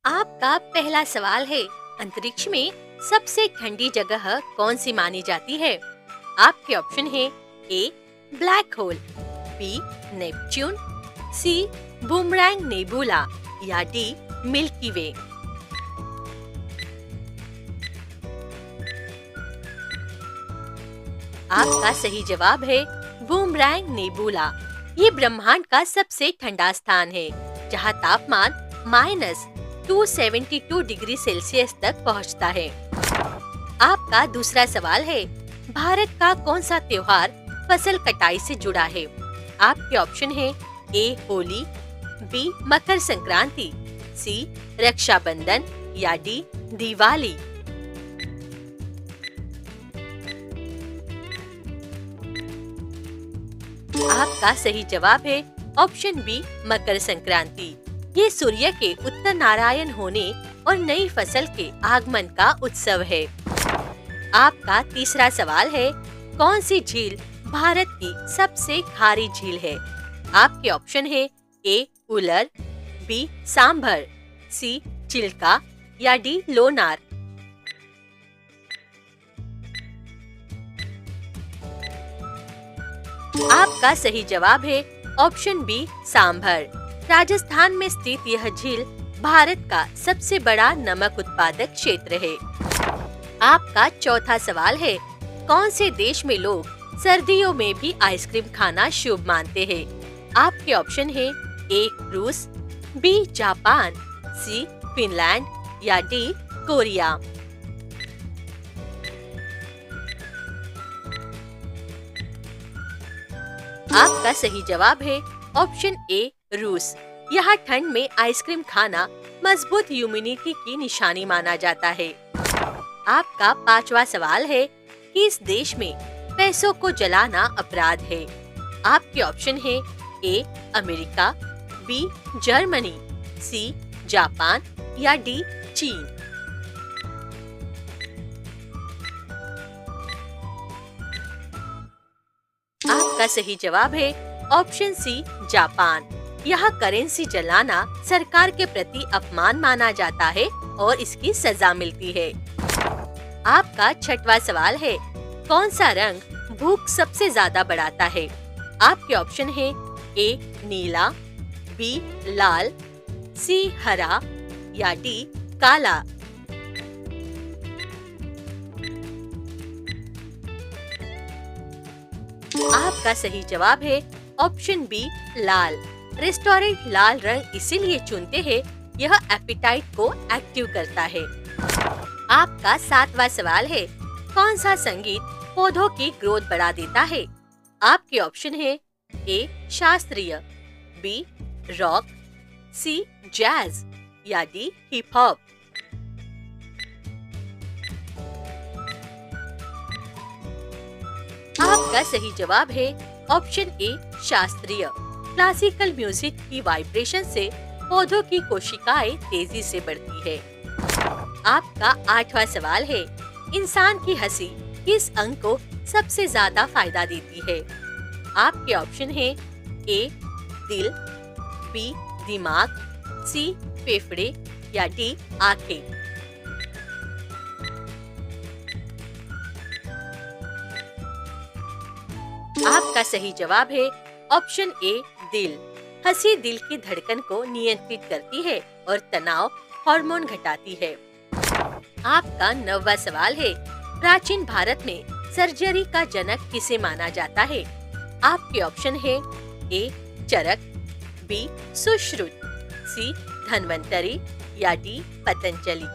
आपका पहला सवाल है, अंतरिक्ष में सबसे ठंडी जगह कौन सी मानी जाती है? आपके ऑप्शन है ए ब्लैक होल, बी नेपच्यून, सी बूमरैंग नेबुला या डी मिल्की वे। आपका सही जवाब है बूमरैंग नेबुला। ये ब्रह्मांड का सबसे ठंडा स्थान है, जहां तापमान -272 डिग्री सेल्सियस तक पहुंचता है। आपका दूसरा सवाल है, भारत का कौन सा त्योहार फसल कटाई से जुड़ा है? आपके ऑप्शन है ए होली, बी मकर संक्रांति, सी रक्षाबंधन या डी दिवाली। आपका सही जवाब है ऑप्शन बी मकर संक्रांति। ये सूर्य के उत्तर नारायण होने और नई फसल के आगमन का उत्सव है। आपका तीसरा सवाल है, कौन सी झील भारत की सबसे खारी झील है? आपके ऑप्शन है ए उलर, बी सांभर, सी चिल्का या डी लोनार। आपका सही जवाब है ऑप्शन बी सांभर। राजस्थान में स्थित यह झील भारत का सबसे बड़ा नमक उत्पादक क्षेत्र है। आपका चौथा सवाल है, कौन से देश में लोग सर्दियों में भी आइसक्रीम खाना शुभ मानते हैं? आपके ऑप्शन है ए रूस, बी जापान, सी फिनलैंड या डी कोरिया। आपका सही जवाब है ऑप्शन ए रूस। यहाँ ठंड में आइसक्रीम खाना मजबूत इम्यूनिटी की निशानी माना जाता है। आपका पांचवा सवाल है, किस देश में पैसों को जलाना अपराध है? आपके ऑप्शन है A America, B Germany, C Japan या डी चीन। आपका सही जवाब है ऑप्शन सी जापान। यहाँ करेंसी जलाना सरकार के प्रति अपमान माना जाता है और इसकी सजा मिलती है। आपका छठवां सवाल है, कौन सा रंग भूख सबसे ज्यादा बढ़ाता है? आपके ऑप्शन है ए नीला, बी लाल, सी हरा या डी काला। आपका सही जवाब है ऑप्शन बी लाल। रेस्टोरेंट लाल रंग इसीलिए चुनते हैं, यह एपेटाइट को एक्टिव करता है। आपका सातवां सवाल है, कौन सा संगीत पौधों की ग्रोथ बढ़ा देता है? आपके ऑप्शन है ए शास्त्रीय, बी रॉक, सी जैज या डी हिप हॉप। आपका सही जवाब है ऑप्शन ए शास्त्रीय। क्लासिकल म्यूजिक की वाइब्रेशन से पौधों की कोशिकाएं तेजी से बढ़ती है। आपका आठवां सवाल है, इंसान की हंसी किस अंग को सबसे ज्यादा फायदा देती है? आपके ऑप्शन है ए दिल, बी दिमाग, सी फेफड़े या डी आंखें। आपका सही जवाब है ऑप्शन ए दिल। हंसी दिल की धड़कन को नियंत्रित करती है और तनाव हार्मोन घटाती है। आपका नौवां सवाल है, प्राचीन भारत में सर्जरी का जनक किसे माना जाता है? आपके ऑप्शन है ए चरक, बी सुश्रुत, सी धन्वंतरी या डी पतंजलि।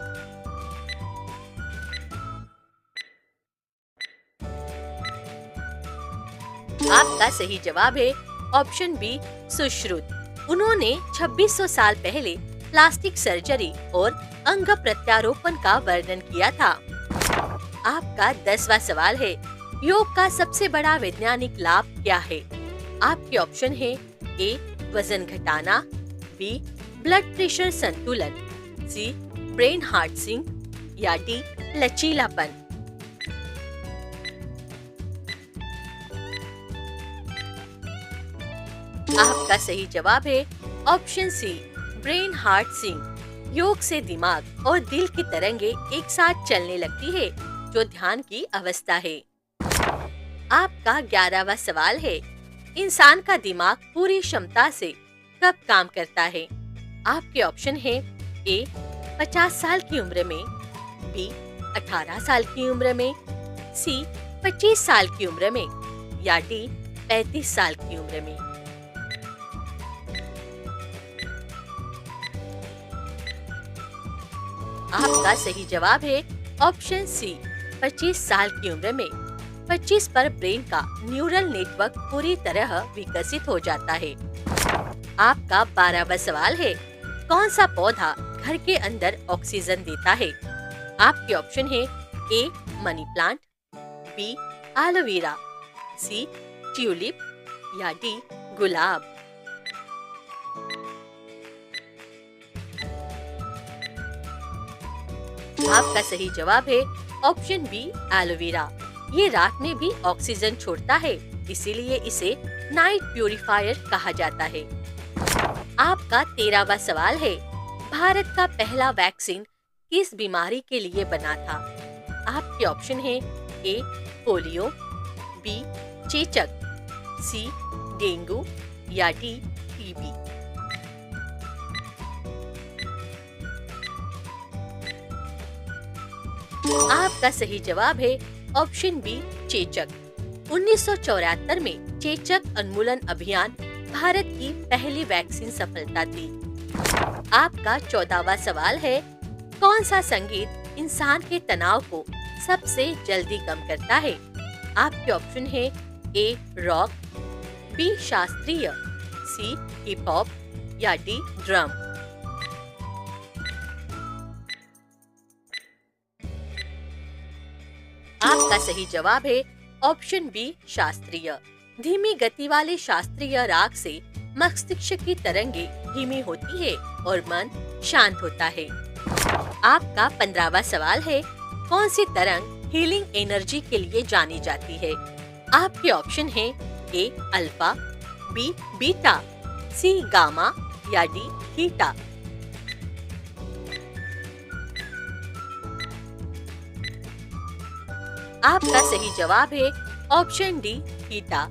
आपका सही जवाब है ऑप्शन बी सुश्रुत। उन्होंने 2600 साल पहले प्लास्टिक सर्जरी और अंग प्रत्यारोपण का वर्णन किया था। आपका 10वां सवाल है, योग का सबसे बड़ा वैज्ञानिक लाभ क्या है? आपके ऑप्शन है ए वजन घटाना, बी ब्लड प्रेशर संतुलन, सी ब्रेन हार्ट सिंक या डी लचीलापन। आपका सही जवाब है option C brain heart sync. योग से दिमाग और दिल की तरंगे एक साथ चलने लगती है, जो ध्यान की अवस्था है। आपका 11वां सवाल है, इंसान का दिमाग पूरी क्षमता से कब काम करता है? आपके ऑप्शन है ए 50 साल की उम्र में, बी 18 साल की उम्र में, सी 25 साल की उम्र में या डी 35 साल की उम्र में। आपका सही जवाब है ऑप्शन सी 25 साल की उम्र में। 25 पर ब्रेन का न्यूरल नेटवर्क पूरी तरह विकसित हो जाता है। आपका 12वां सवाल है, कौन सा पौधा घर के अंदर ऑक्सीजन देता है? आपके ऑप्शन है a money plant, B aloe vera, C tulip या डी गुलाब। आपका सही जवाब है ऑप्शन बी एलोवेरा। ये रात में भी ऑक्सीजन छोड़ता है, इसीलिए इसे नाइट प्यूरिफायर कहा जाता है। आपका 13वां सवाल है, भारत का पहला वैक्सीन किस बीमारी के लिए बना था? आपके ऑप्शन है ए पोलियो, बी चेचक, सी डेंगू या डी टीबी। आपका सही जवाब है ऑप्शन बी चेचक। 1974 में चेचक उन्मूलन अभियान भारत की पहली वैक्सीन सफलता थी। आपका 14वां सवाल है, कौन सा संगीत इंसान के तनाव को सबसे जल्दी कम करता है? आपके ऑप्शन है ए रॉक, बी शास्त्रीय, सी हिप हॉप या डी ड्रम। आपका सही जवाब है ऑप्शन बी शास्त्रीय। धीमी गति वाले शास्त्रीय राग से मस्तिष्क की तरंगे धीमी होती है और मन शांत होता है। आपका 15वां सवाल है, कौन सी तरंग हीलिंग एनर्जी के लिए जानी जाती है? आपके ऑप्शन है ए अल्फा, बी बीटा, सी गामा या डी थीटा। आपका सही जवाब है option D theta.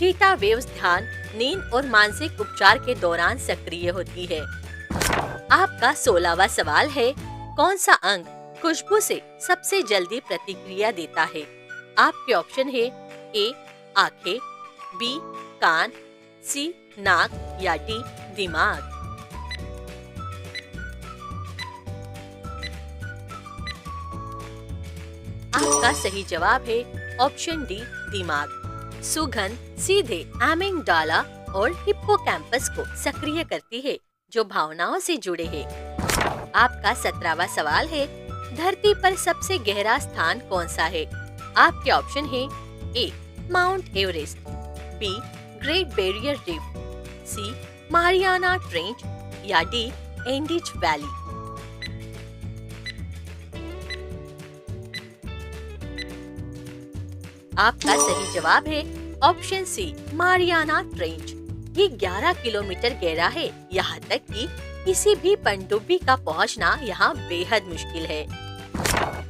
Theta waves ध्यान, नींद और मानसिक उपचार के दौरान सक्रिय होती है। आपका 16वां सवाल है, कौन सा अंग खुशबू से सबसे जल्दी प्रतिक्रिया देता है? आपके ऑप्शन है ए आंखें, बी कान, सी नाक या डी दिमाग। आपका सही जवाब है ऑप्शन डी दिमाग। सुगंध सीधे एमिगडाला और हिप्पोकैम्पस को सक्रिय करती है, जो भावनाओं से जुड़े हैं। आपका 17वां सवाल है, धरती पर सबसे गहरा स्थान कौन सा है? आपके ऑप्शन है A Mount Everest, B Great Barrier Reef, C Mariana Trench या डी एंडीज वैली। आपका सही जवाब है ऑप्शन सी मारियाना ट्रेंच। ये 11 किलोमीटर गहरा है, यहाँ तक कि किसी भी पनडुब्बी का पहुँचना यहाँ बेहद मुश्किल है।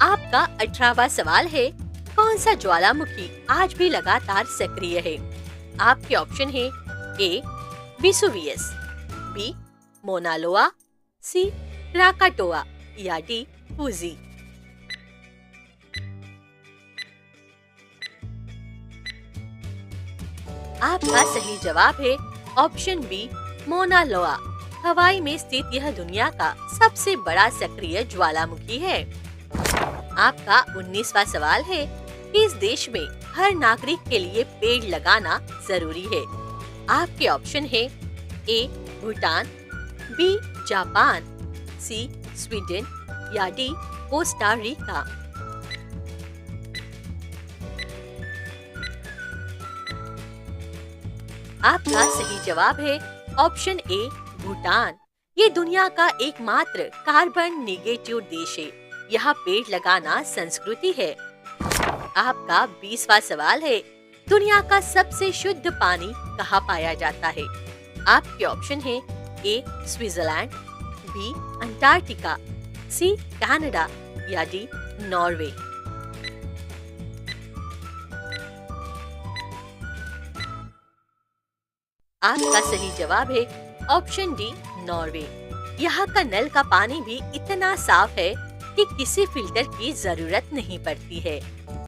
आपका 18वां सवाल है, कौन सा ज्वालामुखी आज भी लगातार सक्रिय है? आपके ऑप्शन है ए विसुवियस, बी मोना लोआ, सी क्राकाटोआ या डी फूजी। आपका सही जवाब है ऑप्शन बी मोना लोआ। हवाई में स्थित यह दुनिया का सबसे बड़ा सक्रिय ज्वालामुखी है। आपका 19वां सवाल है, किस देश में हर नागरिक के लिए पेड़ लगाना जरूरी है? आपके ऑप्शन है ए भूटान, बी जापान, सी स्वीडन या डी कोस्टा रिका। आपका सही जवाब है ऑप्शन ए भूटान। ये दुनिया का एकमात्र कार्बन नेगेटिव देश है। यहाँ पेड़ लगाना संस्कृति है। आपका 20वां सवाल है, दुनिया का सबसे शुद्ध पानी कहाँ पाया जाता है? आपके ऑप्शन है A Switzerland, B Antarctica, C Canada या डी नॉर्वे। आपका सही जवाब है ऑप्शन डी नॉर्वे। यहाँ का नल का पानी भी इतना साफ है कि किसी फिल्टर की जरूरत नहीं पड़ती है।